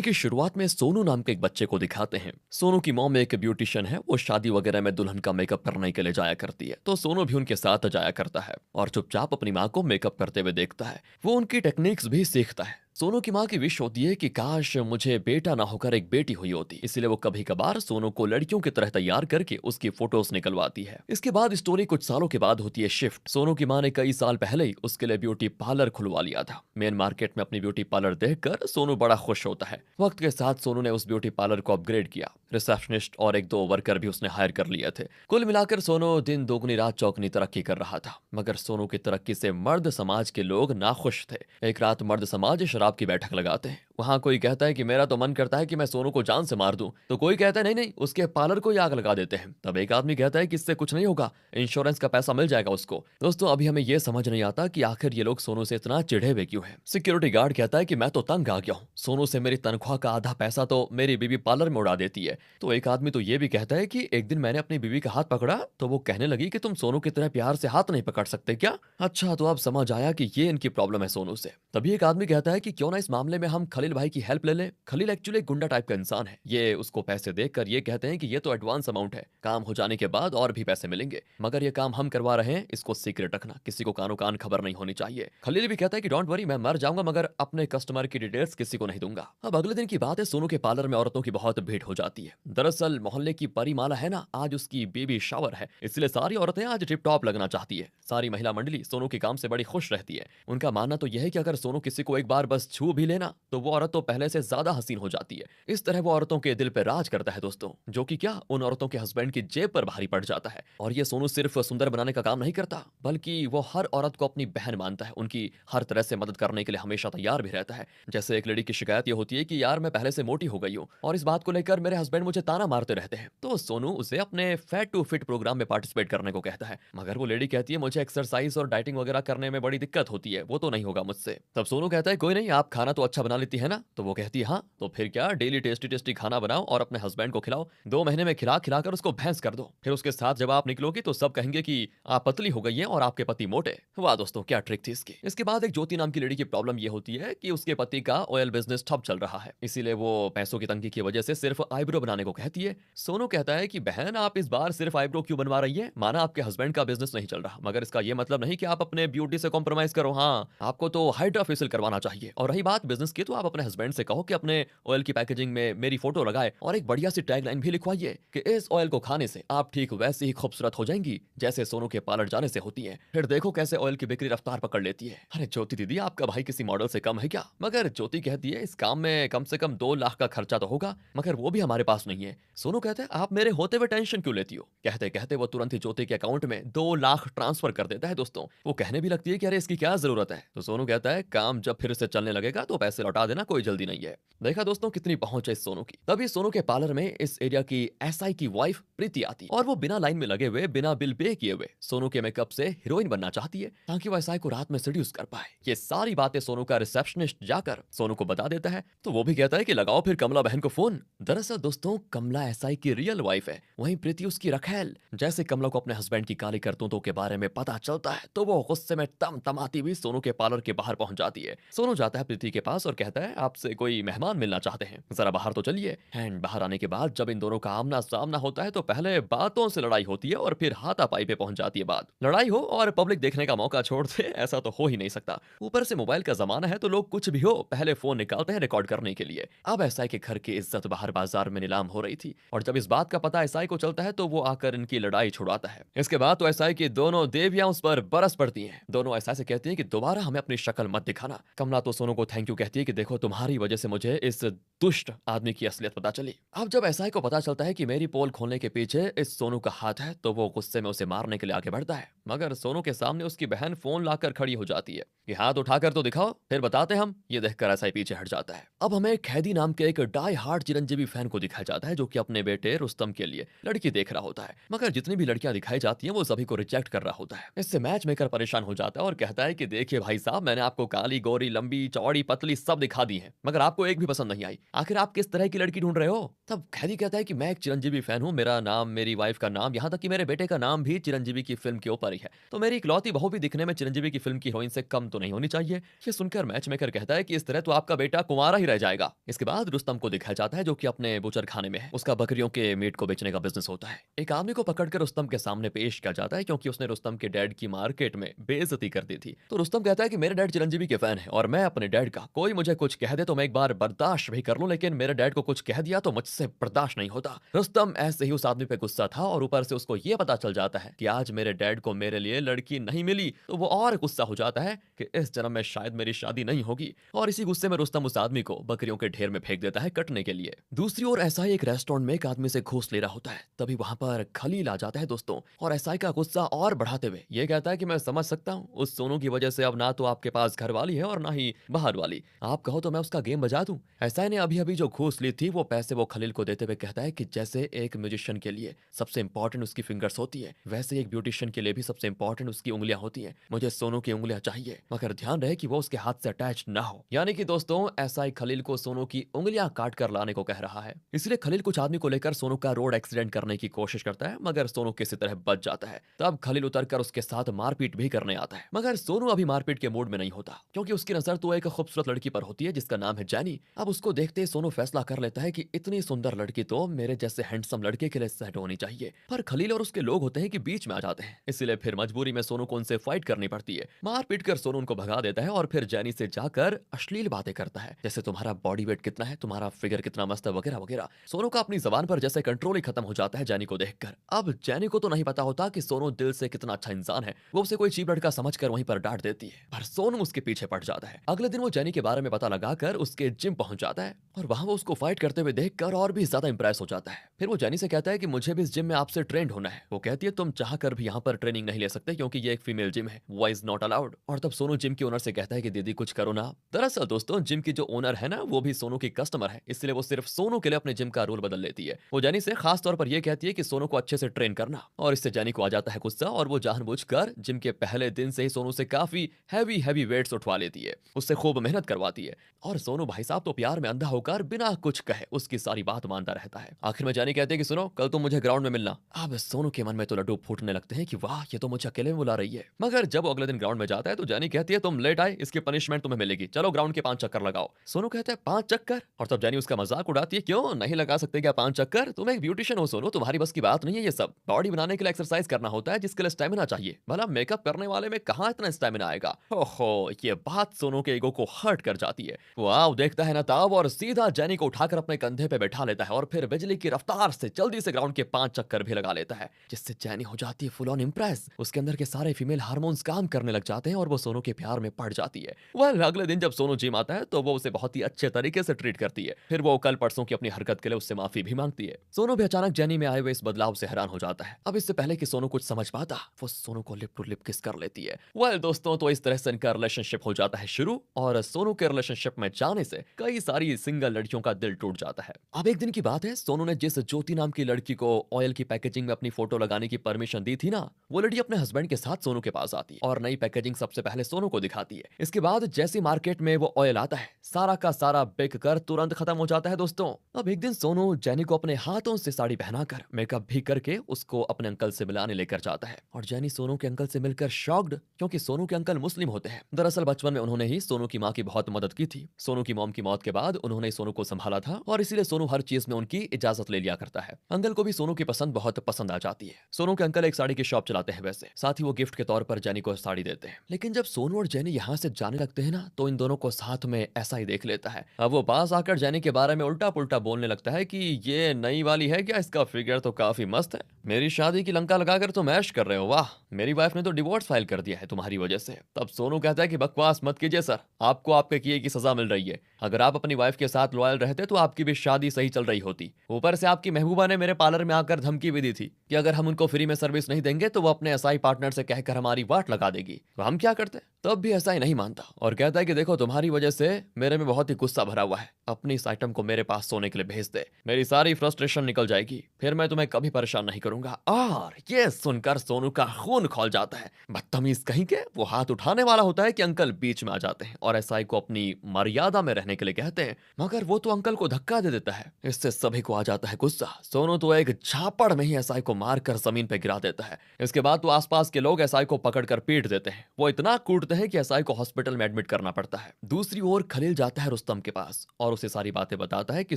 की शुरुआत में सोनू नाम के एक बच्चे को दिखाते हैं। सोनू की मॉम एक ब्यूटिशियन है, वो शादी वगैरह में दुल्हन का मेकअप करने के लिए जाया करती है, तो सोनू भी उनके साथ जाया करता है और चुपचाप अपनी माँ को मेकअप करते हुए देखता है। वो उनकी टेक्निक्स भी सीखता है। सोनू की माँ की विश होती है कि काश मुझे बेटा ना होकर एक बेटी हुई होती, इसलिए वो कभी कभार सोनू को लड़कियों की तरह तैयार करके उसकी फोटोज निकलवाती है। इसके बाद स्टोरी कुछ सालों के बाद होती है शिफ्ट। सोनू की माँ ने कई साल पहले ही उसके लिए ब्यूटी पार्लर खुलवा लिया था। मेन मार्केट में अपनी ब्यूटी पार्लर देखकर सोनू बड़ा खुश होता है। वक्त के साथ सोनू ने उस ब्यूटी पार्लर को अपग्रेड किया। रिसेप्शनिस्ट और एक दो वर्कर भी उसने हायर कर लिए थे। कुल मिलाकर सोनू दिन दोगुनी रात चौगुनी तरक्की कर रहा था। मगर सोनू की तरक्की से मर्द समाज के लोग नाखुश थे। एक रात मर्द समाज शराब की बैठक लगाते हैं। वहां कोई कहता है कि मेरा तो मन करता है कि मैं सोनू को जान से मार दूं, तो कोई कहता है नहीं नहीं, उसके पार्लर को ही आग लगा देते हैं। तब एक आदमी कहता है कि इससे कुछ नहीं होगा, इंश्योरेंस का पैसा मिल जाएगा उसको। दोस्तों, अभी हमें यह समझ नहीं आता कि आखिर ये लोग सोनू से इतना चिढ़े हुए क्यों हैं। सिक्योरिटी गार्ड कहता है कि मैं तो तंग आ गया हूँ, सोनू से मेरी तनख्वाह का आधा पैसा तो मेरी बीवी पार्लर में उड़ा देती है। तो एक आदमी तो ये भी कहता है कि एक दिन मैंने अपनी बीवी का हाथ पकड़ा तो वो कहने लगी कि तुम सोनू की तरह प्यार से हाथ नहीं पकड़ सकते क्या। अच्छा, तो अब समझ आया कि ये इनकी प्रॉब्लम है सोनू से। तभी एक आदमी कहता है कि क्यों ना इस मामले में हम खलील भाई की हेल्प ले लें। खलील एक्चुअली गुंडा टाइप का इंसान है। ये उसको पैसे देकर ये कहते हैं कि ये तो एडवांस अमाउंट है, काम हो जाने के बाद और भी पैसे मिलेंगे, मगर ये काम हम करवा रहे हैं, इसको सीक्रेट रखना, किसी को कानो कान खबर नहीं होनी चाहिए। खलील भी कहता है कि डोंट वरी, मैं मर जाऊंगा मगर अपने कस्टमर की डिटेल्स किसी को नहीं दूंगा। अब अगले दिन की बात है, सोनू के पार्लर में औरतों की बहुत भीड़ हो जाती है। दरअसल मोहल्ले की परिमाला है ना, आज उसकी बेबी शावर है, इसलिए सारी औरतें आज टिप टॉप लगना चाहती है। सारी महिला मंडली सोनू के काम से बड़ी खुश रहती है। उनका मानना तो यह है कि अगर सोनू किसी को एक बार बस छू भी लेना तो वो औरत तो पहले से ज्यादा हसीन हो जाती है। इस तरह वो औरतों के दिल पर राज करता है दोस्तों, जो कि क्या उन औरतों के हस्बैंड की जेब पर भारी पड़ जाता है। और ये सोनू सिर्फ सुंदर बनाने का काम नहीं करता, बल्कि वो हर औरत को अपनी बहन मानता है, उनकी हर तरह से मदद करने के लिए हमेशा तैयार भी रहता है। जैसे एक लड़की की शिकायत ये होती है कि यार मैं पहले से मोटी हो गई हूँ और इस बात को लेकर मेरे हस्बैंड मुझे ताना मारते रहते हैं, तो सोनू उसे अपने फैट टू फिट प्रोग्राम में पार्टिसिपेट करने को कहता है। मगर वो लेडी कहती है मुझे एक्सरसाइज और डाइटिंग वगैरह करने में बड़ी दिक्कत होती है, वो तो नहीं होगा मुझसे। तब सोनू कहता है कोई नहीं, आप खाना तो अच्छा बना लेती है ना। तो वो कहती है हाँ, तो फिर क्या, डेली टेस्टी टेस्टी खाना बनाओ और अपने हस्बैंड को खिलाओ। 2 महीने में खिला खिलाकर उसको भैंस कर दो, फिर उसके साथ जब आप निकलोगी तो सब कहेंगे कि आप पतली हो गई हैं और आपके पति मोटे। वाह दोस्तों, क्या ट्रिक थी इसकी। इसके बाद एक ज्योति नाम की लेडी की प्रॉब्लम ये होती है कि उसके पति का ऑयल बिजनेस ठप चल रहा है, इसीलिए वो पैसों की तंगी की वजह से सिर्फ आईब्रो बनाने को कहती है। सोनू कहता है कि बहन आप इस बार सिर्फ आईब्रो क्यों बनवा रही है, माना आपके हस्बैंड का बिजनेस नहीं चल रहा, मगर इसका ये मतलब नहीं कि आप अपने ब्यूटी से कॉम्प्रोमाइज करो। हाँ, आपको तो हाइड्रा फेशियल करवाना चाहिए। और रही बात बिजनेस की, तो आप अपने हस्बैंड से कहो कि अपने ऑयल की पैकेजिंग में मेरी फोटो लगाए और एक बढ़िया सी टैगलाइन भी लिखवाइए कि इस ऑयल को खाने से आप ठीक वैसे ही खूबसूरत हो जाएंगी जैसे सोनू के पार्लर जाने से होती है। फिर देखो कैसे ऑयल की बिक्री रफ्तार पकड़ लेती है। अरे ज्योति दीदी, आपका भाई किसी मॉडल से कम है क्या। मगर ज्योति कहती है इस काम में कम से कम 2 लाख का खर्चा तो होगा, मगर वो भी हमारे पास नहीं है। सोनू कहते हैं आप मेरे होते हुए टेंशन क्यों लेती हो। कहते कहते वो तुरंत ही ज्योति के अकाउंट में 2 लाख ट्रांसफर कर देता है। दोस्तों, वो कहने भी लगती है कि अरे इसकी क्या जरूरत है। तो सोनू कहता है काम जब फिर से चलने लगेगा तो पैसे लौटा देना, कोई जल्दी नहीं है। देखा दोस्तों कितनी पहुंच है इस सोनू की। तभी सोनू के पार्लर में इस एरिया की एसआई की वाइफ प्रीति आती और वो बिना लाइन में लगे हुए, बिना बिल पे किए हुए सोनू के मेकअप से हीरोइन बनना चाहती है, ताकि वो एसआई को रात में सेड्यूस कर पाए। ये सारी बातें सोनू का रिसेप्शनिस्ट जाकर सोनू को बता देता है, तो वो भी कहता है कि लगाओ फिर कमला बहन को फोन। दरअसल दोस्तों, कमला एसआई की रियल वाइफ है, वहीं प्रीति उसकी रखेल। जैसे कमला को अपने हस्बैंड की काली करतूतों के बारे में पता चलता है तो वो गुस्से में तमाती हुई सोनू के पार्लर के बाहर पहुंच जाती है। सोनू जाता है प्रीति के पास और कहता है आपसे कोई मेहमान मिलना चाहते हैं, जरा बाहर तो चलिए। एंड बाहर आने के बाद जब इन दोनों का आमना सामना होता है तो पहले बातों से लड़ाई होती है और फिर हाथापाई पे पहुंच जाती है बात। लड़ाई हो और पब्लिक देखने का मौका छोड़ दे, ऐसा तो हो ही नहीं सकता। ऊपर से मोबाइल का जमाना है तो लोग कुछ भी हो पहले फोन निकालते हैं रिकॉर्ड करने के लिए। अब एसआई के घर की इज्जत बाहर बाजार में नीलाम हो रही थी और जब इस बात का पता एसआई को चलता है तो वो आकर इनकी लड़ाई छुड़ाता है। इसके बाद तो एसआई की दोनों देवियां उस पर बरस पड़ती हैं। दोनों एसआई से कहती हैं कि दोबारा हमें अपनी शक्ल मत दिखाना। कमला तो सोनू को थैंक यू कहती है कि देखो तुम्हारी वजह से मुझे इस दुष्ट आदमी की असलियत पता चली। अब जब एसआई को पता चलता है कि मेरी पोल खोलने के पीछे इस सोनू का हाथ है तो वो गुस्से में उसे मारने के लिए आगे बढ़ता है, मगर सोनू के सामने उसकी बहन फोन लाकर खड़ी हो जाती है कि हाथ उठाकर तो दिखाओ फिर बताते हम। ये देखकर एसआई पीछे हट जाता है। अब हमें खैदी नाम के एक डाई हार्ड चिरंजीवी फैन को दिखाया जाता है जो कि अपने बेटे रुस्तम के लिए लड़की देख रहा होता है, मगर जितनी भी लड़कियां दिखाई जाती हैं वो सभी को रिजेक्ट कर रहा होता है। इससे मैच मेकर परेशान हो जाता है और कहता है कि देखिए भाई साहब, मैंने आपको काली गोरी लंबी चौड़ी पतली सब दिखा दी हैं, मगर आपको एक भी पसंद नहीं आई। आखिर आप किस तरह की लड़की ढूंढ रहे हो? तब कैदी कहता है कि मैं एक चिरंजीवी फैन हूँ, मेरा नाम, मेरी वाइफ का नाम, यहाँ तक कि मेरे बेटे का नाम भी चिरंजीवी की फिल्म के ऊपर ही है, तो मेरी इकलौती बहू भी दिखने में चिरंजीवी की फिल्म की हीरोइन से कम तो नहीं होनी चाहिए। ये सुनकर मैच मेकर कहता है कि इस तरह तो आपका बेटा कुंवारा ही रह जाएगा। इसके बाद रुस्तम को दिखाया जाता है जो कि अपने बुचर खाने में है। उसका बकरियों के मीट को बेचने का बिजनेस होता है। एक आदमी को पकड़कर रुस्तम के सामने पेश किया जाता है क्योंकि उसने रुस्तम के डैड की मार्केट में बेइज्जती कर दी थी। तो रुस्तम कहता है कि मेरे डैड चिरंजीवी के फैन है और मैं अपने डैड का, कोई मुझे कुछ कह दे तो मैं एक बार बर्दाश्त भी कर लूं, लेकिन मेरे डैड को कुछ कह दिया तो मुझसे बर्दाश्त नहीं होता। रुस्तम ऐसे ही उस आदमी पे गुस्सा था और ऊपर से उसको ये पता चल जाता है कि आज मेरे डैड को मेरे लिए लड़की नहीं मिली, तो वो और गुस्सा हो जाता है कि इस जन्म में शायद मेरी शादी नहीं होगी, और इसी गुस्से में रुस्तम उस आदमी को बकरियों के ढेर में फेंक देता है कटने के लिए। दूसरी ओर एसआई एक रेस्टोरेंट में एक आदमी से घूस ले रहा होता है, तभी वहां पर खलील आ जाता है दोस्तों, और एसआई का गुस्सा और बढ़ाते हुए ये कहता है कि मैं समझ सकता हूँ, उस सोनू की वजह से अब ना तो आपके पास घर वाली है और ना ही बाहर वाली, आप कहो तो मैं उसका गेम बजा दूं। एसआई ने अभी अभी जो घूस ली थी वो पैसे वो खलील को देते हुए कहता है कि जैसे एक म्यूजिशियन के लिए सबसे इंपॉर्टेंट उसकी फिंगर्स होती है, वैसे एक ब्यूटिशियन के लिए भी सबसे इंपॉर्टेंट उसकी उंगलियां होती है। मुझे सोनू की उंगलियां चाहिए, मगर ध्यान रहे कि वो उसके हाथ से अटैच ना हो। यानी कि दोस्तों एसआई खलील को सोनू की उंगलियां काट कर लाने को कह रहा है। इसलिए खलील कुछ आदमी को लेकर सोनू का रोड एक्सीडेंट करने की कोशिश करता है, मगर सोनू किसी तरह बच जाता है। तब खलील उतरकर उसके साथ मारपीट भी करने आता है, मगर सोनू अभी मारपीट के मूड में नहीं होता क्योंकि उसकी नजर तो एक खूबसूरत लड़की पर होती है जिसका नाम है जैनी। अब उसको देखते ही सोनू फैसला कर लेता है कि इतनी सुंदर लड़की तो मेरे जैसे हैंडसम लड़के के लिए सेट होनी चाहिए, पर खलील और उसके लोग होते हैं कि बीच में आ जाते हैं, इसलिए फिर मजबूरी में सोनू को उनसे फाइट करनी पड़ती है। मारपीट कर सोनू उनको भगा देता है और फिर जैनी से जाकर अश्लील बातें करता है, जैसे तुम्हारा बॉडी वेट कितना है, तुम्हारा फिगर कितना मस्त है, वगैरह वगैरह। सोनू का अपनी जबान पर जैसे कंट्रोल ही खत्म हो जाता है जैनी को देखकर। अब जैनी को तो नहीं पता होता कि सोनू दिल से कितना अच्छा इंसान है, वो उसे कोई चीप लड़का समझकर वहीं पर डांट देती है, पर सोनू उसके पीछे पड़ जाता है। अगले दिन वो जैनी के बारे में पता लगाकर उसके जिम पहुंच जाता है और वहां वो उसको फाइट करते हुए देखकर और भी ज्यादा इंप्रेस हो जाता है। फिर वो जैनी से कहता है कि मुझे भी इस जिम में आपसे ट्रेंड होना है। वो कहती है तुम चाहकर भी यहाँ पर ट्रेनिंग नहीं ले सकते क्योंकि ये एक फीमेल जिम है, वॉइस नॉट अलाउड। और तब सोनू जिम के ओनर से कहता है कि दीदी कुछ करो ना। दरअसल दोस्तों जिम की जो ओनर है ना वो भी सोनू की कस्टमर है, इसलिए वो सिर्फ सोनू के लिए अपने जिम का रूल बदल लेती है। वो जैनी से खास तौर पर यह कहती है कि सोनू को अच्छे से ट्रेन करना, और इससे जैनी को आ जाता है गुस्सा और वो जानबूझकर जिम के पहले दिन से ही सोनू से काफी हैवी वेट्स उठवा लेती है, उससे खूब मेहनत करवाती है। और सोनू भाई साहब तो प्यार में अंधा होकर बिना कुछ कहे उसकी सारी बात मानता रहता है। आखिर में जैनी कहते हैं कि सुनो कल तुम मुझे ग्राउंड में मिलना। अब सोनू के मन में तो लड्डू फूटने लगते हैं कि वाह ये तो मुझे अकेले में बुला रही है। मगर जब वो अगले दिन ग्राउंड में जाता है तो जैनी कहती है तुम लेट आए, इसकी पनिशमेंट तुम्हें मिलेगी, चलो ग्राउंड के 5 चक्कर लगाओ। सोनू कहता है 5 चक्कर, और तब जैनी उसका मजाक उड़ाती है क्यों नहीं लगा सकते क्या 5 चक्कर, तुम एक ब्यूटिशियन हो सोनू, तुम्हारी बस की बात नहीं है ये सब। बॉडी बनाने के लिए एक्सरसाइज करना होता है जिसके लिए स्टेमिना चाहिए, भला मेकअप करने वाले में कहाँ इतना स्टेमिना आएगा। ओहो ये बात सोनू के ईगो को हर्ट कर जाती है। वो आओ देखता है ना ताब और सीधा जैनी को उठाकर अपने कंधे पे बैठा लेता है और फिर बिजली की रफ्तार से जल्दी से ग्राउंड के 5 चक्कर भी लगा लेता है, जिससे जैनी हो जाती है फुल ऑन इंप्रेस। उसके अंदर के सारे फीमेल हार्मोन्स काम करने लग जाते हैं और वो सोनू के प्यार में पड़ जाती है। वह अगले दिन जब सोनू जिम आता है तो वो उसे बहुत ही अच्छे तरीके से ट्रीट करती है। फिर वो कल परसों की अपनी हरकत के लिए उससे माफी भी मांगती है। सोनू भी अचानक जैनी में आए हुए इस बदलाव से हैरान हो जाता है। अब इससे पहले कि सोनू कुछ समझ पाता वो सोनू को लिप टू लिप किस कर लेती है। वेल दोस्तों तो इस तरह से इनका रिलेशनशिप हो जाता है शुरू, और सोनू के रिलेशनशिप में जाने से कई सारी सिंगल लड़कियों का दिल टूट जाता है। अब एक दिन की बात है, सोनू ने जिस ज्योति नाम की लड़की को ऑयल की पैकेजिंग में अपनी फोटो लगाने की परमिशन दी थी ना, वो लड़की अपने हस्बैंड के साथ सोनू के पास आती है और नई पैकेजिंग सबसे पहले सोनू को दिखाती है। इसके बाद जैसी मार्केट में वो ऑयल आता है सारा का सारा बिक कर तुरंत खत्म हो जाता है दोस्तों। अब एक दिन सोनू जैनी को अपने हाथों से साड़ी पहनाकर मेकअप भी करके उसको अपने अंकल से मिलाने लेकर जाता है, और जैनी सोनू के अंकल से मिलकर शॉक्ड क्योंकि सोनू के अंकल मुस्लिम होते हैं। दरअसल बचपन में उन्होंने ही सोनू की माँ की बहुत मदद की थी। सोनू की मॉम की मौत के बाद उन्होंने सोनू को संभाला था और इसीलिए सोनू हर चीज में उनकी इजाजत ले लिया करता है। अंकल को भी सोनू की पसंद बहुत पसंद आ जाती है। सोनू के अंकल एक साड़ी की शॉप चलाते हैं वैसे, साथ ही वो गिफ्ट के तौर पर जैनी को साड़ी देते हैं। लेकिन जब सोनू और जैनी यहाँ से जाने लगते हैं ना तो इन दोनों को साथ में ऐसा ही देख लेता है। अब वो पास आकर जैनी के बारे में उल्टा पुल्टा बोलने लगता है कि ये नई वाली है क्या, इसका फिगर तो काफी मस्त है, मेरी शादी की लंका लगाकर तुम ऐश कर रहे हो, वाह मेरी वाइफ ने तो डिवोर्स फाइल कर दिया है तुम्हारी वजह से। तब सोनू कहता है कि बकवास मत कीजिए सर, आपको आपके किए की सजा मिल रही है। अगर आप अपनी वाइफ के साथ लॉयल रहते तो आपकी भी शादी सही चल रही होती। ऊपर से आपकी महबूबा ने मेरे पार्लर में आकर धमकी भी दी थी कि अगर हम उनको फ्री में सर्विस नहीं देंगे तो वो अपने एसआई पार्टनर से कहकर हमारी वाट लगा देगी। तो हम क्या करते? तब भी ऐसा ही नहीं मानता और कहता है कि देखो तुम्हारी वजह से मेरे में बहुत ही गुस्सा भरा हुआ है, अपनी इस आइटम को मेरे पास सोने के लिए भेज दे, मेरी सारी फ्रस्ट्रेशन निकल जाएगी, फिर मैं तुम्हें कभी परेशान नहीं करूंगा। और ये सुनकर सोनू का खून खौल जाता है। बदतमीज कहीं के, वो हाथ उठाने वाला होता है कि अंकल बीच में आ जाते हैं और एसआई को अपनी मर्यादा में रहने के लिए कहते हैं, मगर वो तो अंकल को धक्का दे देता है। इससे सभी को आ जाता है गुस्सा। सोनू तो एक झापड़ में ही एसआई को मारकर जमीन पे गिरा देता है। इसके बाद तो आसपास के लोग एसआई को पकड़कर पीट देते हैं। वो इतना कूटते हैं कि एसआई को हॉस्पिटल में एडमिट करना पड़ता है। दूसरी ओर खलील जाता है रुस्तम के पास और उसे सारी बातें बताता है कि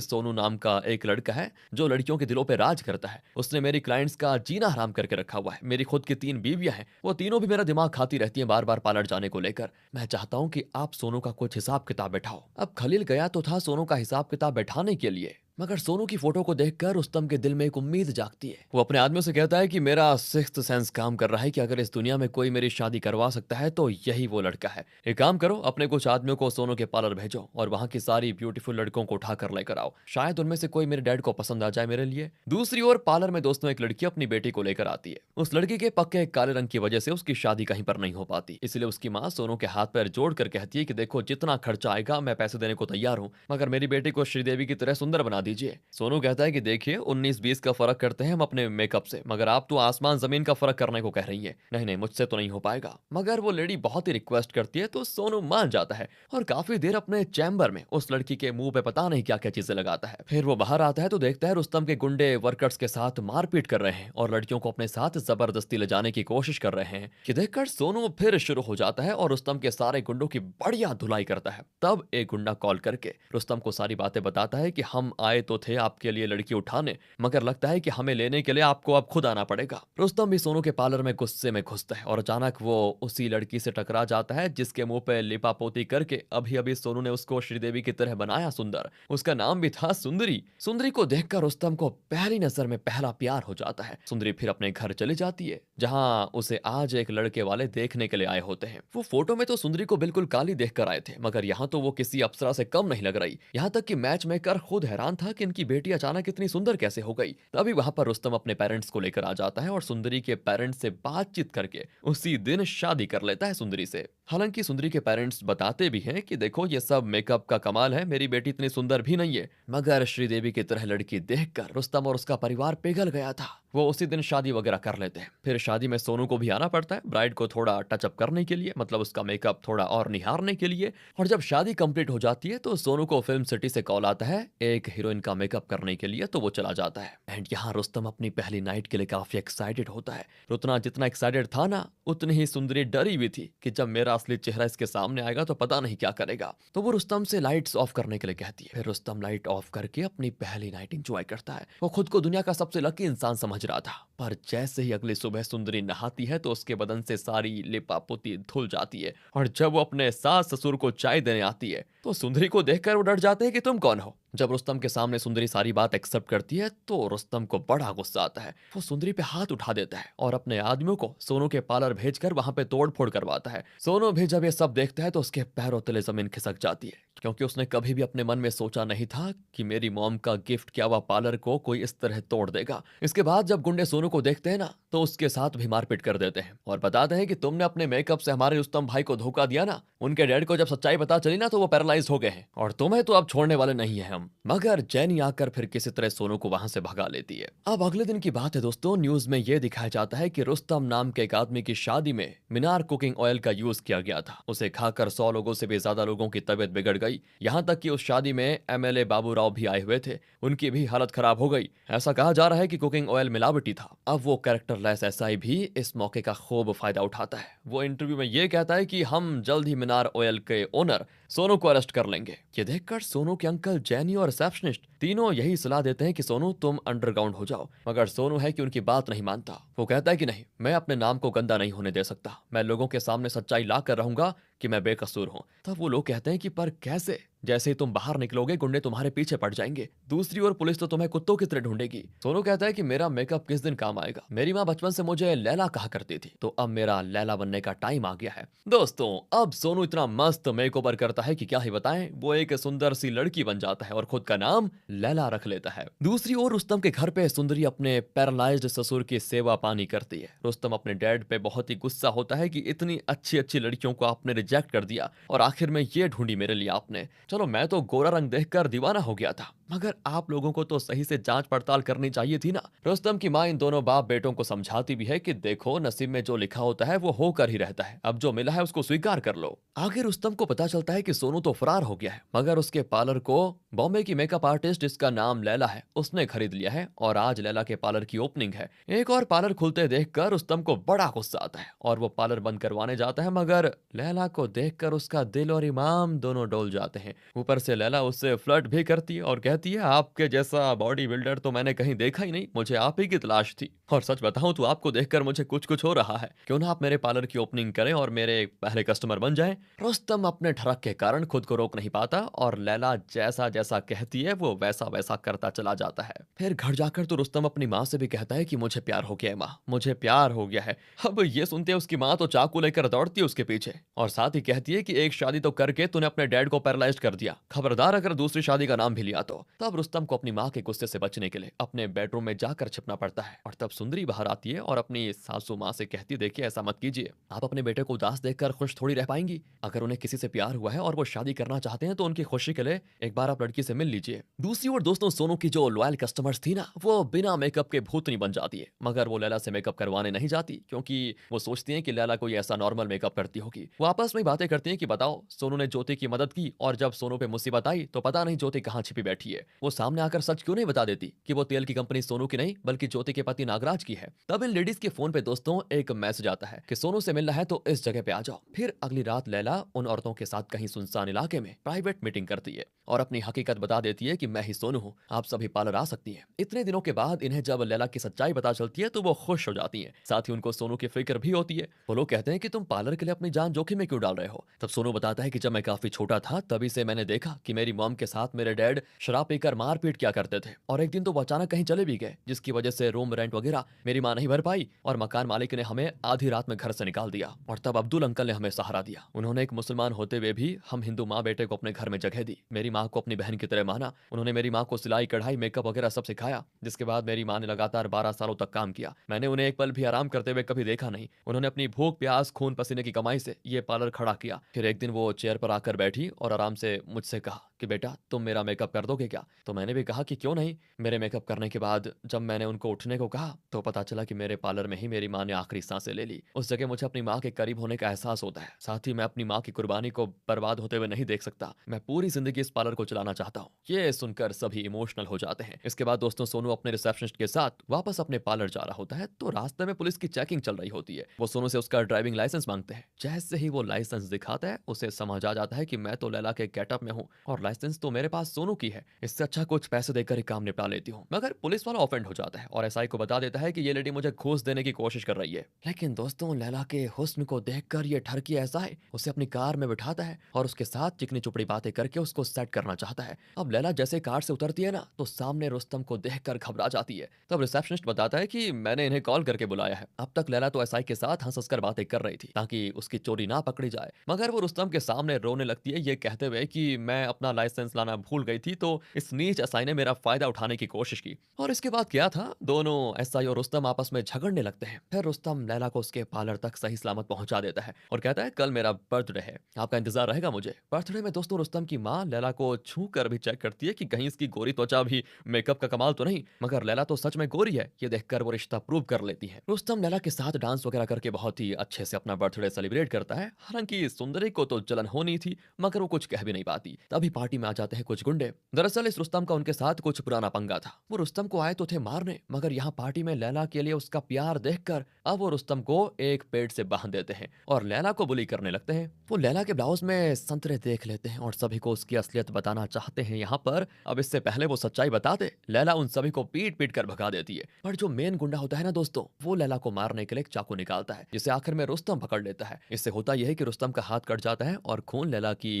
सोनू नाम का एक लड़का है जो लड़कियों के दिलों पे राज करता है। उसने मेरी क्लाइंट्स का जीना हराम करके रखा हुआ है। मेरी खुद की 3 बीवियां हैं, वो तीनों भी मेरा दिमाग खाती रहती हैं बार बार पार्लर जाने को लेकर। मैं चाहता हूं कि आप सोनू का कुछ हिसाब किताब बैठाओ। अब खलील गया तो था सोनू का हिसाब किताब बैठाने के लिए, मगर सोनू की फोटो को देखकर रुस्तम के दिल में एक उम्मीद जागती है। वो अपने आदमियों से कहता है कि मेरा सिक्स्थ सेंस काम कर रहा है कि अगर इस दुनिया में कोई मेरी शादी करवा सकता है तो यही वो लड़का है। एक काम करो, अपने कुछ आदमियों को सोनू के पार्लर भेजो और वहां की सारी ब्यूटीफुल लड़कों को उठाकर लेकर आओ, शायद उनमें से कोई मेरे डैड को पसंद आ जाए मेरे लिए। दूसरी ओर पार्लर में दोस्तों एक लड़की अपनी बेटी को लेकर आती है। उस लड़की के पक्के काले रंग की वजह से उसकी शादी कहीं पर नहीं हो पाती, इसलिए उसकी माँ सोनू के हाथ पैर जोड़कर कहती है कि देखो जितना खर्चा आएगा मैं पैसे देने को तैयार हूँ, मगर मेरी बेटी को श्रीदेवी की तरह सुंदर बना दीजिए। सोनू कहता है कि देखिए 19-20 का फर्क करते हैं हम अपने मेकअप से, मगर आप तो आसमान जमीन का फर्क करने को कह रही हैं। नहीं नहीं, मुझसे तो नहीं हो पाएगा। मगर वो लेडी बहुत ही रिक्वेस्ट करती है तो सोनू मान जाता है और काफी देर अपने चैम्बर में उस लड़की के मुंह पे पता नहीं क्या क्या चीजें लगाता है। फिर वो बाहर आता है तो देखता है रुस्तम के गुंडे वर्कर्स के साथ मारपीट कर रहे हैं और लड़कियों को अपने साथ जबरदस्ती ले जाने की कोशिश कर रहे हैं। ये देखकर सोनू फिर शुरू हो जाता है और रुस्तम के सारे गुंडों की बढ़िया धुलाई करता है। तब एक गुंडा कॉल करके रुस्तम को सारी बातें बताता है कि हम आए तो थे आपके लिए लड़की उठाने, मगर लगता है कि हमें लेने के लिए आपको अब खुद आना पड़ेगा। रुस्तम भी सोनू के पार्लर में गुस्से में घुसता है और अचानक वो उसी लड़की से टकरा जाता है जिसके मुंह पे लिपापोती करके अभी अभी सोनू ने उसको श्रीदेवी की तरह बनाया सुंदर। उसका नाम भी था सुंदरी। सुंदरी को देखकर रुस्तम को पहली नजर में पहला प्यार हो जाता है। सुंदरी फिर अपने घर चली जाती है जहां उसे आज एक लड़के वाले देखने के लिए आए होते हैं। वो फोटो में तो सुंदरी को बिल्कुल काली देखकर आए थे, मगर यहाँ तो वो किसी अप्सरा से कम नहीं लग रही। यहाँ तक कि मैच मेकर खुद हैरान था कि इनकी बेटी अचानक इतनी सुंदर कैसे हो गई। तभी वहां पर रुस्तम अपने पेरेंट्स को लेकर आ जाता है और सुंदरी के पेरेंट्स से बातचीत करके उसी दिन शादी कर लेता है सुंदरी से। हालांकि सुंदरी के पेरेंट्स बताते भी हैं कि देखो ये सब मेकअप का कमाल है, मेरी बेटी इतनी सुंदर भी नहीं है। मगर श्रीदेवी की तरह लड़की देखकर रुस्तम और उसका परिवार पिघल गया था। वो उसी दिन शादी वगैरह कर लेते हैं। फिर शादी में सोनू को भी आना पड़ता है ब्राइड को थोड़ा टचअप करने के लिए, मतलब उसका मेकअप थोड़ा और निहारने के लिए। और जब शादी कंप्लीट हो जाती है तो सोनू को फिल्म सिटी से कॉल आता है एक हीरोइन का मेकअप करने के लिए, तो वो चला जाता है। एंड यहाँ रुस्तम अपनी पहली नाइट के लिए काफी एक्साइटेड होता है। उतना जितना एक्साइटेड था ना, उतनी ही सुंदरी डरी हुई थी कि जब मेरा असली चेहरा इसके सामने आएगा तो पता नहीं क्या करेगा। तो वो रुस्तम से लाइट्स ऑफ करने के लिए कहती है। फिर रुस्तम लाइट ऑफ करके अपनी पहली नाइट एंजॉय करता है। वो खुद को दुनिया का सबसे लकी इंसान समझ रहा था, पर जैसे ही अगली सुबह सुंदरी नहाती है तो उसके बदन से सारी लिपापोती धुल जाती है। और जब वो अपने सास ससुर को चाय देने आती है तो सुंदरी को देखकर वो डर जाते हैं कि तुम कौन हो। जब रुस्तम के सामने सुंदरी सारी बात एक्सेप्ट करती है तो रुस्तम को बड़ा गुस्सा आता है। वो सुंदरी पे हाथ उठा देता है और अपने आदमियों को सोनू के पार्लर भेजकर वहां पे तोड़फोड़ करवाता है। सोनू भी जब ये सब देखता है तो उसके पैरों तले जमीन खिसक जाती है, क्योंकि उसने कभी भी अपने मन में सोचा नहीं था कि मेरी मॉम का गिफ्ट क्या हुआ पार्लर को कोई इस तरह तोड़ देगा। इसके बाद जब गुंडे सोनू को देखते हैं ना तो उसके साथ भी मारपीट कर देते हैं और बताते हैं कि तुमने अपने मेकअप से हमारे रुस्तम भाई को धोखा दिया ना। उनके डैड को जब सच्चाई पता चली ना तो वो पैरालाइज हो गए हैं और तुम्हें तो अब छोड़ने वाले नहीं है हम। मगर जैनी आकर फिर किसी तरह सोनू को वहां से भगा लेती है। अब अगले दिन की बात है दोस्तों, न्यूज में यह दिखाया जाता है कि रुस्तम नाम के एक आदमी की शादी में मिनार कुकिंग ऑयल का यूज किया गया था। उसे खाकर 100 लोगों से भी ज्यादा लोगों की तबीयत बिगड़ गई। यहाँ तक कि उस शादी में एमएलए बाबूराव भी आए हुए थे, उनकी भी हालत खराब हो गई। ऐसा कहा जा रहा है कि कुकिंग ऑयल मिलावटी था। अब वो कैरेक्टरलेस एसआई भी इस मौके का खूब फायदा उठाता है। वो इंटरव्यू में ये कहता है कि हम जल्द ही मिनार ऑयल के ओनर सोनू को अरेस्ट कर लेंगे। ये देखकर सोनू के अंकल जैनी और रिसेप्शनिस्ट तीनों यही सलाह देते हैं कि सोनू तुम अंडरग्राउंड हो जाओ, मगर सोनू है कि उनकी बात नहीं मानता। वो कहता है कि नहीं, मैं अपने नाम को गंदा नहीं होने दे सकता, मैं लोगों के सामने सच्चाई ला कर रहूंगा कि मैं बेकसूर हूं। तब वो लोग कहते हैं कि पर कैसे, जैसे ही तुम बाहर निकलोगे गुंडे तुम्हारे पीछे पड़ जाएंगे, दूसरी ओर पुलिस तो तुम्हें कुत्तों की तरह ढूंढेगी। सोनू कहता है कि मेरा मेकअप किस दिन काम आएगा, मेरी माँ बचपन से मुझे लैला कहा करती थी, तो अब मेरा लैला बनने का टाइम आ गया है। दोस्तों, अब सोनू इतना मस्त मेकओवर करता है कि क्या ही बताएं, वो एक सुंदर सी लड़की बन जाता है और खुद का नाम लैला रख लेता है। दूसरी ओर रुस्तम के घर पे सुंदरी अपने पैरालाइज्ड ससुर की सेवा पानी करती है। रुस्तम अपने डैड पे बहुत ही गुस्सा होता है कि इतनी अच्छी अच्छी लड़कियों को आपने रिजेक्ट कर दिया और आखिर में ये ढूंढी मेरे लिए आपने। चलो मैं तो गोरा रंग देखकर दीवाना हो गया था, मगर आप लोगों को तो सही से जांच पड़ताल करनी चाहिए थी ना। रुस्तम की माँ इन दोनों बाप बेटों को समझाती भी है कि देखो, नसीब में जो लिखा होता है वो होकर ही रहता है, अब जो मिला है उसको स्वीकार कर लो। आगे रुस्तम को पता चलता है कि सोनू तो फरार हो गया है, मगर उसके पार्लर को बॉम्बे की मेकअप आर्टिस्ट जिसका नाम लैला है उसने खरीद लिया है और आज लैला के पार्लर की ओपनिंग है। एक और पार्लर खुलते देखकर रुस्तम को बड़ा गुस्सा आता है और वो पार्लर बंद करवाने जाता है, मगर लैला को देखकर उसका दिल और ईमान दोनों डोल जाते हैं। ऊपर से लैला उससे फ्लर्ट भी करती है और कहती है, आपके जैसा बॉडी बिल्डर तो मैंने कहीं देखा ही नहीं, मुझे आप ही की तलाश थी। और सच बताऊं तो आपको देखकर मुझे कुछ कुछ हो रहा है, क्यों ना आप मेरे पार्लर की ओपनिंग करें और मेरे पहले कस्टमर बन जाएं। रुस्तम अपने ठरक के कारण खुद को रोक नहीं पाता और लैला जैसा जैसा कहती है वो वैसा वैसा करता चला जाता है। फिर घर जाकर तो रुस्तम अपनी माँ से भी कहता है कि मुझे प्यार हो गया है माँ, मुझे प्यार हो गया है। अब ये सुनते उसकी माँ तो चाकू लेकर दौड़ती है उसके पीछे और साथ ही कहती है कि एक शादी तो करके तूने अपने डैड को पैरालाइज कर दिया, खबरदार अगर दूसरी शादी का नाम भी लिया तो। तब रुस्तम को अपनी माँ के गुस्से से बचने के लिए अपने बेडरूम में जाकर छिपना पड़ता है और तब सुंदरी बाहर आती है और अपनी सासू माँ से कहती, देखिए ऐसा मत कीजिए, आप अपने बेटे को उदास देखकर खुश थोड़ी रह पाएंगी। अगर उन्हें किसी से प्यार हुआ है और वो शादी करना चाहते हैं तो उनकी खुशी के लिए एक बार आप लड़की से मिल लीजिए। दूसरी ओर दोस्तों, सोनू की जो लॉयल कस्टमर्स थी ना, वो बिना मेकअप के भूतनी बन जाती है, मगर वो लैला से मेकअप करवाने नहीं जाती क्योंकि वो सोचती हैं कि लैला कोई ऐसा नॉर्मल मेकअप करती होगी। वो आपस में बातें करती हैं कि बताओ, सोनू ने ज्योति की मदद की और जब सोनू पे मुसीबत आई तो पता नहीं ज्योति कहाँ छिपी बैठी है। वो सामने आकर सच क्यों नहीं बता देती कि वो तेल की कंपनी सोनू की नहीं बल्कि ज्योति के पति नागराज की है। तब इन लेडीज के फोन पे दोस्तों एक मैसेज आता है कि सोनू से मिलना है तो इस जगह पे आ जाओ। फिर अगली रात लैला उन औरतों के साथ कहीं सुनसान इलाके में प्राइवेट मीटिंग करती है और अपनी हकीकत बता देती है कि मैं ही सोनू हूँ, आप सभी पार्लर आ सकती हैं। इतने दिनों के बाद इन्हें जब लैला की सच्चाई पता चलती है तो वो खुश हो जाती हैं, साथ ही उनको सोनू की फिक्र भी होती है। वो लोग कहते हैं कि तुम पार्लर के लिए अपनी जान जोखिम में क्यों डाल रहे हो। तब सोनू बताता है कि जब मैं काफी छोटा था तभी से मैंने देखा कि मेरी मॉम के साथ मेरे डैड शराब पीकर मारपीट क्या करते थे और एक दिन तो वो अचानक कहीं चले भी गए, जिसकी वजह से रूम रेंट वगैरह मेरी माँ नहीं भर पाई और मकान मालिक ने हमें आधी रात में घर से निकाल दिया। और तब अब्दुल अंकल ने हमें सहारा दिया, उन्होंने एक मुसलमान होते हुए भी हम हिंदू माँ बेटे को अपने घर में जगह दी, मेरी माँ को अपनी बहन की तरह माना, उन्होंने मेरी माँ को सिलाई कढ़ाई मेकअप वगैरह सब सिखाया, जिसके बाद मेरी माँ ने लगातार 12 सालों तक काम किया। मैंने उन्हें एक पल भी आराम करते हुए कभी देखा नहीं। उन्होंने अपनी भूख प्यास खून पसीने की कमाई से ये पार्लर खड़ा किया। फिर एक दिन वो चेयर पर आकर बैठी और आराम से मुझसे कहा कि बेटा तुम मेरा मेकअप कर दोगे क्या। तो मैंने भी कहा कि क्यों नहीं। मेरे मेकअप करने के बाद जब मैंने उनको उठने को कहा तो पता चला कि मेरे पार्लर में ही मेरी माँ ने आखिरी सांसें ले ली। उस जगह मुझे अपनी माँ के करीब होने का एहसास होता है, साथ ही मैं अपनी माँ की कुर्बानी को बर्बाद होते हुए नहीं देख सकता। मैं पूरी जिंदगी इस पार्लर को चलाना चाहता हूँ। ये सुनकर सभी इमोशनल हो जाते हैं। इसके बाद दोस्तों, सोनू अपने रिसेप्शनिस्ट के साथ वापस अपने पार्लर जा रहा होता है तो रास्ते में पुलिस की चेकिंग चल रही होती है। वो सोनू से उसका ड्राइविंग लाइसेंस मांगते हैं। जैसे ही वो लाइसेंस दिखाता है उसे समझ आ जाता है कि मैं तो लैला के गेटअप में हूँ और लाइसेंस तो मेरे पास सोनू की है, इससे अच्छा कुछ पैसे देकर ही काम निपटा लेती हूँ। मगर पुलिस वाला ऑफेंड हो जाता है और एसआई को बता देता है कि ये लेडी मुझे घूस देने की कोशिश कर रही है। लेकिन दोस्तों, लैला के हुस्न को देखकर ये ठरकी एसआई उसे अपनी कार में बिठाता है और उसके साथ चिकनी चुपड़ी बातें करके उसको सेट करना चाहता है। अब लैला जैसे कार से उतरती है ना तो सामने रुस्तम को देखकर घबरा जाती है। तब रिसेप्शनिस्ट बताता है कि मैंने इन्हें कॉल करके बुलाया है। अब तक लैला तो एसआई के साथ हंस हंसकर बातें कर रही थी ताकि उसकी चोरी ना पकड़ी जाए, मगर वो रुस्तम के सामने रोने लगती है, ये कहते हुए कि मैं अपना लाइसेंस लाना भूल गई थी तो इस नीच एसआई ने मेरा फायदा उठाने की कोशिश की। और इसके बाद क्या था, दोनों एसआई और रुस्तम आपस में झगड़ने लगते हैं। फिर रुस्तम लैला को उसके पार्लर तक सही सलामत पहुंचा देता है और कहता है कल मेरा बर्थडे है, आपका इंतजार रहेगा मुझे। बर्थडे में दोस्तों रुस्तम की माँ लैला को छू कर भी चेक करती है कि कहीं इसकी गोरी त्वचा भी मेकअप का कमाल तो नहीं, मगर लैला तो सच में गोरी है। ये देखकर वो रिश्ता प्रूव कर लेती है। रुस्तम लैला के साथ डांस वगैरह करके बहुत ही अच्छे से अपना बर्थडे सेलिब्रेट करता है। हालांकि सुंदरी को तो जलन होनी थी मगर वो कुछ कह भी नहीं पाती। तभी पार्टी में आ जाते हैं कुछ गुंडे। दरअसल इस रुस्तम का उनके साथ कुछ पुराना पंगा था। वो रुस्तम को आए तो थे मारने, मगर यहाँ पार्टी में लैला के लिए उसका प्यार देखकर अब वो रुस्तम को एक पेड़ से बांध देते हैं और लैला को बुली करने लगते हैं। वो लैला के ब्लाउज में संतरे देख लेते हैं और सभी को उसकी असलियत बताना चाहते हैं यहाँ पर। अब इससे पहले वो सच्चाई बता दे, लैला उन सभी को पीट पीट कर भगा देती है। पर जो मेन गुंडा होता है ना दोस्तों, वो लैला को मारने के लिए एक चाकू निकालता है, जिसे आखिर में रुस्तम पकड़ लेता है। इससे होता यह है कि रुस्तम का हाथ कट जाता है और खून लैला की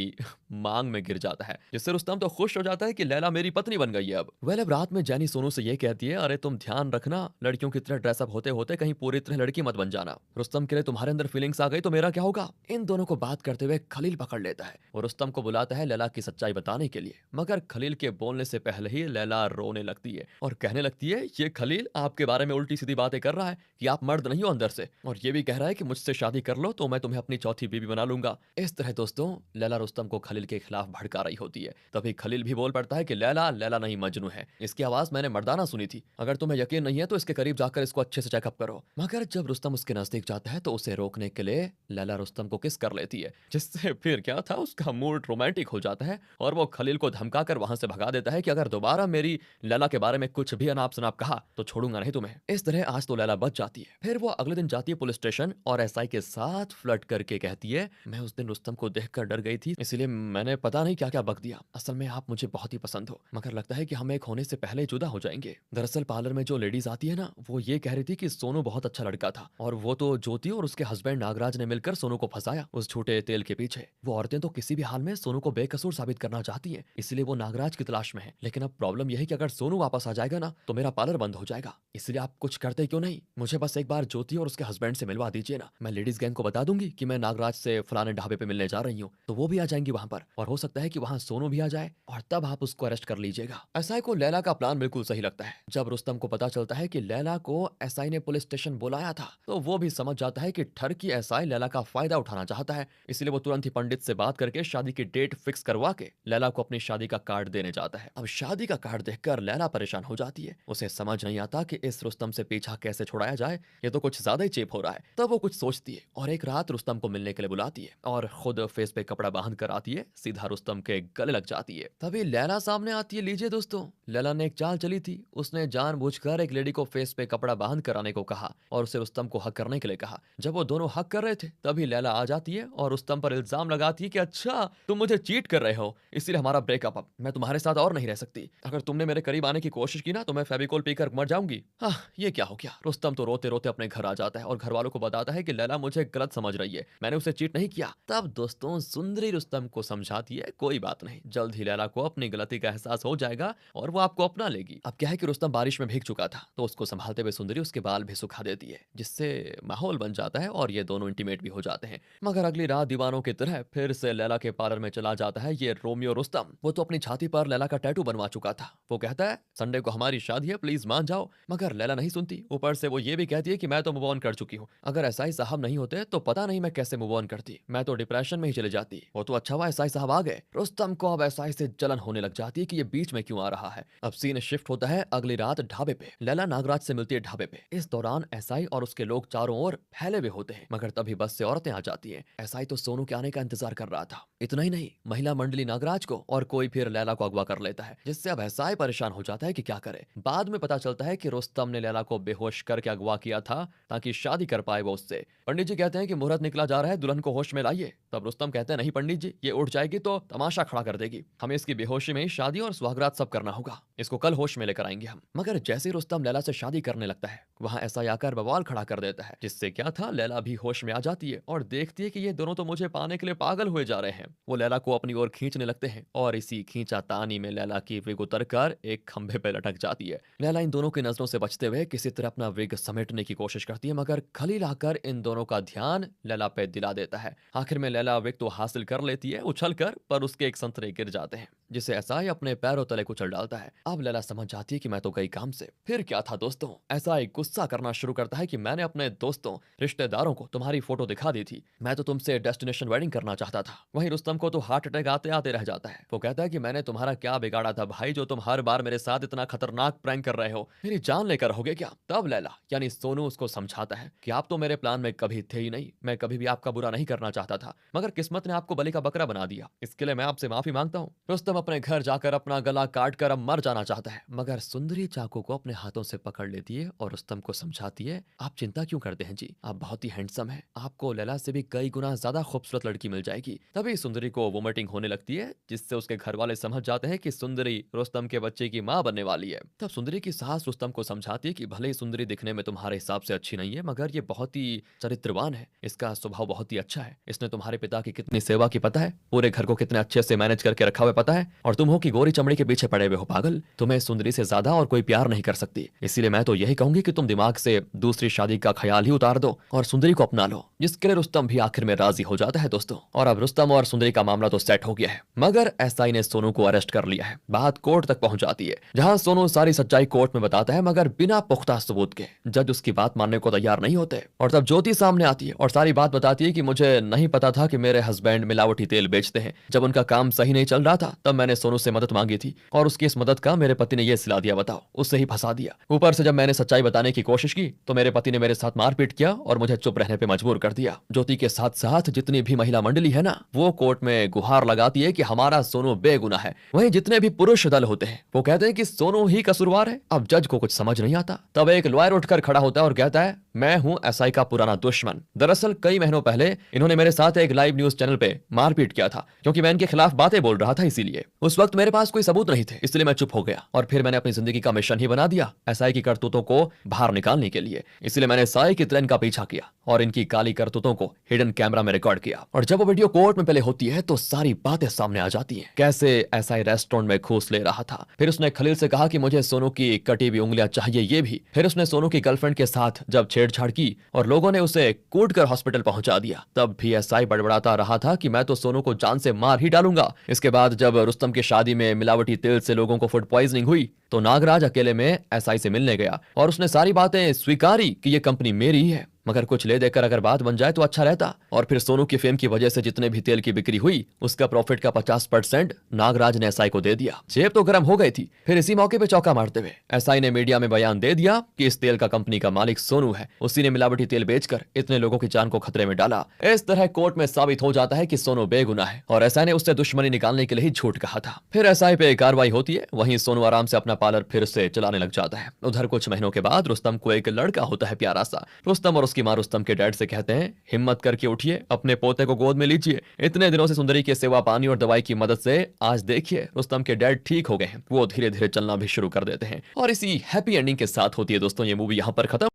मांग में गिर जाता है, जिससे रुस्तम तो खुश हो जाता है कि लैला मेरी पत्नी बन गई है अब। अब रात में जैनी सोनू से ये कहती है, अरे तुम ध्यान रखना, लड़कियों की तरह ड्रेसअप होते होते कहीं पूरी तरह लड़की मत बन जाना। रुस्तम के लिए तुम्हारे अंदर फीलिंग्स आ गई तो मेरा क्या होगा। इन दोनों को बात करते हुए खलील पकड़ लेता है और रुस्तम को बुलाता है लैला की सच्चाई बताने के लिए। मगर खलील के बोलने से पहले ही लैला रोने लगती है और कहने लगती है, ये खलील आपके बारे में उल्टी सीधी बातें कर रहा है कि आप मर्द नहीं हो अंदर से, और ये भी कह रहा है कि मुझसे शादी कर लो तो मैं तुम्हें अपनी चौथी बीवी बना लूंगा। इस तरह दोस्तों लैला रुस्तम को खलील के खिलाफ भड़का रही होती है। तभी खलील भी बोल पड़ता है कि लैला लैला नहीं मजनू है, इसकी आवाज मैंने मर्दाना सुनी थी, अगर तुम्हें यकीन नहीं है तो इसके करीब जाकर इसको अच्छे से चेकअप करो। मगर जब रुस्तम उसके नजदीक जाता है तो उसे रोकने के लिए लैला रुस्तम को किस कर लेती है, जिससे फिर क्या था, उसका मूड रोमांटिक हो जाता है और वो खलील को धमकाकर वहां से भगा देता है कि अगर दोबारा मेरी लैला के बारे में कुछ भी अनाप शनाप कहा तो छोड़ूंगा नहीं तुम्हें। इस तरह आज तो लैला बच जाती है। फिर वो अगले दिन जाती है पुलिस स्टेशन और एसआई के साथ फ्लर्ट करके कहती है, मैं उस दिन रुस्तम को देखकर डर गई थी, इसलिए मैंने पता नहीं क्या क्या बक दिया। असल में आप मुझे बहुत ही पसंद हो, मगर लगता है कि हम एक होने से पहले जुदा हो जाएंगे। दरअसल पार्लर में जो लेडीज आती है ना, वो ये कह रही थी कि सोनू बहुत अच्छा लड़का था और वो तो ज्योति और उसके हस्बैंड नागराज ने मिलकर सोनू को फंसाया उस झूठे तेल के पीछे। वो औरतें तो किसी भी हाल में सोनू को बेकसूर साबित करना चाहती हैं, इसलिए वो नागराज की तलाश में है। लेकिन अब प्रॉब्लम यह है कि अगर सोनू वापस आ जाएगा ना तो मेरा पार्लर बंद हो जाएगा, इसलिए आप कुछ करते क्यों नहीं, मुझे बस एक बार ज्योति और उसके हस्बैंड से मिलवा दीजिए ना। मैं लेडीज गैंग को बता दूंगी कि मैं नागराज से फलाने ढाबे पे मिलने जा रही हूँ, तो वो भी आ जाएंगी वहां पर, और हो सकता है कि वहां सोनू भी आ जाए और तब आप उसको अरेस्ट कर लीजिएगा। एसआई को लैला का प्लान बिल्कुल सही लगता है। जब रुस्तम को पता चलता है कि लैला को एसआई ने पुलिस स्टेशन बुलाया था तो वो भी समझ जाता है कि ठरकी एसआई लैला का फायदा उठाना चाहता है, इसलिए वो तुरंत ही पंडित से बात करके शादी की डेट फिक्स करवा के लैला को अपनी शादी का कार्ड देने जाता है। अब शादी का कार्ड देखकर लैला परेशान हो जाती है, उसे समझ नहीं आता कि इस रुस्तम से पीछा कैसे छुड़ाया जाए, ये तो कुछ ज्यादा ही चेप हो रहा है। तब वो कुछ सोचती है और एक रात रुस्तम को मिलने के लिए बुलाती है और खुद फेस पे कपड़ा बांध कर आती है, सीधा रुस्तम के गले लग जाती है। तभी लैला सामने आती है। लीजिए दोस्तों, लैला ने एक चाल चली थी, उसने जानबूझकर एक लेडी को फेस पे कपड़ा बांध कर आने को कहा और उसे रुस्तम को हक करने के लिए कहा। जब वो दोनों हक कर रहे थे तभी लैला आ जाती है और रुस्तम पर इल्जाम लगाती है कि अच्छा तुम मुझे चीट कर रहे हो, इसलिए हमारा ब्रेकअप, अब मैं तुम्हारे साथ और नहीं रह सकती, अगर तुमने मेरे करीब आने की कोशिश की ना तो मैं फेविकोल पीकर मर जाऊंगी। हाँ, ये क्या हो गया। रुस्तम तो रोते रोते अपने घर आ जाता है और घर वालों को बताता है कि लैला मुझे गलत समझ रही है, मैंने उसे चीट नहीं किया। तब दोस्तों सुंदरी रुस्तम को समझाती है, कोई बात नहीं, जल्द ही लैला को अपनी गलती का एहसास हो जाएगा और वो आपको अपना लेगी। अब क्या है कि रुस्तम बारिश में भीग चुका था तो उसको संभालते हुए सुंदरी उसके बाल भी सुखा देती है, जिससे माहौल बन जाता है और ये दोनों इंटीमेट भी हो जाते हैं। मगर अगली रात दीवानों की तरह फिर से लैला के पार्लर में चला जाता है ये रोमियो रुस्तम। वो तो अपनी छाती पर लैला का टैटू बनवा चुका था। वो कहता है संडे को हमारी शादी है, प्लीज मान जाओ, मगर लैला नहीं सुनती। ऊपर से वो ये भी कहती है कि मैं तो मूव ऑन कर चुकी हूँ, अगर एसआई साहब नहीं होते तो पता नहीं मैं कैसे मूव ऑन करती, मैं तो डिप्रेशन में ही चले जाती। वो तो अच्छा हुआ एसआई साहब आ गए। रुस्तम को अब एसआई से जलन होने लग जाती है कि ये बीच में क्यों आ रहा है। अब सीन शिफ्ट होता है अगली रात ढाबे पे। लैला नागराज से मिलती है ढाबे पे। इस दौरान एसआई और उसके लोग चारों ओर फैले हुए होते हैं, मगर तभी बस से औरतें आ जाती हैं। एसआई तो सोनू के आने का इंतजार कर रहा था। इतना ही नहीं, महिला मंडली नागराज को और कोई फिर लैला को अगवा कर लेता है, जिससे अब एसआई परेशान हो जाता है कि क्या करे। बाद में पता चलता है कि रुस्तम ने लैला को बेहोश करके अगवा किया था ताकि शादी कर पाए वो उससे। पंडित जी कहते हैं कि मुहूर्त निकला जा रहा है, दुल्हन को होश में लाइए। तब रुस्तम कहते हैं नहीं पंडित जी, ये उठ जाएगी तो तमाशा खड़ा कर देगी, हमें इसकी बेहोशी में ही शादी और सुहागरात सब करना होगा, इसको कल होश में लेकर आएंगे हम। मगर जैसे ही रुस्तम लैला से शादी करने लगता है वहां एसआई आकर बवाल खड़ा कर देता है, जिससे क्या था, लैला भी होश में आ जाती है और देखती है कि ये दोनों तो मुझे पाने के लिए पागल हुए जा रहे हैं। वो लैला को अपनी ओर खींचने लगते हैं और इसी खींचातानी में लैला की विग उतर कर एक खंभे पर लटक जाती है। लैला इन दोनों की नजरों से बचते हुए किसी तरह अपना विग समेटने की कोशिश करती है, मगर खलील आकर इन दोनों का ध्यान लैला पे दिला देता है। आखिर में लैला विग तो हासिल कर लेती है उछल कर, पर उसके एक संतरे गिर जाते हैं, जिसे एसआई अपने पैरों तले कुचल डालता है। अब लैला समझ जाती है कि मैं तो गई काम से। फिर क्या था दोस्तों, एसआई गुस्सा करना शुरू करता है कि मैंने अपने दोस्तों रिश्तेदारों को तुम्हारी फोटो दिखा दी थी, मैं तो तुमसे डेस्टिनेशन वेडिंग करना चाहता था। वहीं रुस्तम को तो हार्ट अटैक आते आते रह जाता है। वो कहता है कि मैंने तुम्हारा क्या बिगाड़ा था भाई, जो तुम हर बार मेरे साथ इतना खतरनाक प्रैंक कर रहे हो, मेरी जान लेकर रहोगे क्या। तब लैला यानी सोनू उसको समझाता है कि आप तो मेरे प्लान में कभी थे ही नहीं, मैं कभी भी आपका बुरा नहीं करना चाहता था, मगर किस्मत ने आपको बलि का बकरा बना दिया, इसके लिए मैं आपसे माफी मांगता हूँ। रुस्तम अपने घर जाकर अपना गला काट कर अब मर जाना चाहता है, मगर सुंदरी चाकू को अपने हाथों से पकड़ लेती है और रुस्तम को समझाती है, आप चिंता क्यों करते हैं जी, आप बहुत ही हैंडसम हैं, आपको लैला से भी कई गुना ज्यादा खूबसूरत लड़की मिल जाएगी। तभी सुंदरी को वोमिटिंग होने लगती है, जिससे उसके घर वाले समझ जाते हैं कि सुंदरी रुस्तम के बच्चे की माँ बनने वाली है। तब सुंदरी की सास रुस्तम को समझाती है कि भले ही सुंदरी दिखने में तुम्हारे हिसाब से अच्छी नहीं है, मगर ये बहुत ही चरित्रवान है, इसका स्वभाव बहुत ही अच्छा है, इसने तुम्हारे पिता की कितनी सेवा की पता है, पूरे घर को कितने अच्छे से मैनेज करके रखा हुआ पता है, और तुम हो कि गोरी चमड़ी के पीछे पड़े हुए हो पागल, तुम्हें सुंदरी से ज्यादा और कोई प्यार नहीं कर सकती। इसीलिए मैं तो यही कहूंगी कि तुम दिमाग से दूसरी शादी का ख्याल ही उतार दो और सुंदरी को अपना लो, जिसके लिए रुस्तम भी आखिर में राजी हो जाता है दोस्तों। और अब रुस्तम और सुंदरी का मामला तो सेट हो गया है, मगर एसआई ने सोनू को अरेस्ट कर लिया है। बात कोर्ट तक पहुंच जाती है, जहां सोनू सारी सच्चाई कोर्ट में बताता है, मगर बिना पुख्ता सबूत के। जज उसकी बात मानने को तैयार नहीं होते, और तब ज्योति सामने आती है और सारी बात बताती है कि मुझे नहीं पता था कि मेरे हस्बैंड मिलावटी तेल बेचते हैं। जब उनका काम सही नहीं चल रहा था तब मैंने सोनू से मदद मांगी थी, और उसकी इस मदद का मेरे पति ने यह सिला दिया, बताओ, उससे ही फंसा दिया। ऊपर से जब मैंने सच्चाई बताने की कोशिश की तो मेरे पति ने मेरे साथ मारपीट किया और मुझे चुप रहने पे मजबूर कर दिया। ज्योति के साथ साथ जितनी भी महिला मंडली है ना, वो कोर्ट में गुहार लगाती है कि हमारा सोनू बेगुनाह है। वहीं जितने भी पुरुष दल होते हैं वो कहते हैं कि सोनू ही कसूरवार है। अब जज को कुछ समझ नहीं आता, तब एक लॉयर उठकर खड़ा होता है और कहता है, मैं हूं एसआई का पुराना दुश्मन। दरअसल कई महीनों पहले इन्होंने मेरे साथ एक लाइव न्यूज चैनल पे मारपीट किया था, क्योंकि मैं इनके खिलाफ बातें बोल रहा था। इसीलिए उस वक्त मेरे पास कोई सबूत नहीं थे, इसलिए मैं चुप हो गया, और फिर मैंने अपनी जिंदगी का मिशन ही बना दिया एसआई की करतूतों को बाहर निकालने के लिए। इसलिए मैंने साई की तरह इनका पीछा किया और इनकी काली करतूतों को हिडन कैमरा में रिकॉर्ड किया। और जब वो वीडियो कोर्ट में पहले होती है तो सारी बातें सामने आ जाती हैं, कैसे एसआई रेस्टोरेंट में घूस ले रहा था। फिर उसने खलील से कहा कि मुझे सोनू की कटी हुई उंगलियां चाहिए, ये भी। फिर उसने सोनू की गर्लफ्रेंड के साथ जब छेड़छाड़ की और लोगों ने उसे कूट कर हॉस्पिटल पहुंचा दिया, तब भी एसआई बड़बड़ाता रहा था कि मैं तो सोनू को जान से मार ही डालूंगा। इसके बाद जब रुस्तम की शादी में मिलावटी तेल से लोगों को फूड पॉइजनिंग हुई तो नागराज अकेले में एसआई से मिलने गया और उसने सारी बातें स्वीकारी कि यह कंपनी मेरी ही है, मगर कुछ ले देकर अगर बात बन जाए तो अच्छा रहता। और फिर सोनू की फेम की वजह से जितने भी तेल की बिक्री हुई उसका प्रॉफिट का 50% नागराज ने एसआई को दे दिया। जेब तो गर्म हो गई थी। फिर इसी मौके पे चौका मारते हुए एसआई ने मीडिया में बयान दे दिया कि इस तेल का कंपनी का मालिक सोनू है, उसी ने मिलावटी तेल बेचकर इतने लोगों की जान को खतरे में डाला। इस तरह कोर्ट में साबित हो जाता है कि सोनू बेगुनाह है और एसआई ने उससे दुश्मनी निकालने के लिए ही झूठ कहा था। फिर एसआई पे कार्रवाई होती है, वहीं सोनू आराम से अपना पार्लर फिर से चलाने लग जाता है। उधर कुछ महीनों के बाद रुस्तम को एक लड़का होता है प्यारा सा। रुस्तम और उसकी मां रुस्तम के डैड से कहते हैं, हिम्मत करके उठिए, अपने पोते को गोद में लीजिए। इतने दिनों से सुंदरी के सेवा पानी और दवाई की मदद से आज देखिए रुस्तम के डैड ठीक हो गए हैं, वो धीरे धीरे चलना भी शुरू कर देते हैं। और इसी हैप्पी एंडिंग के साथ होती है दोस्तों ये मूवी यहाँ पर खत्म।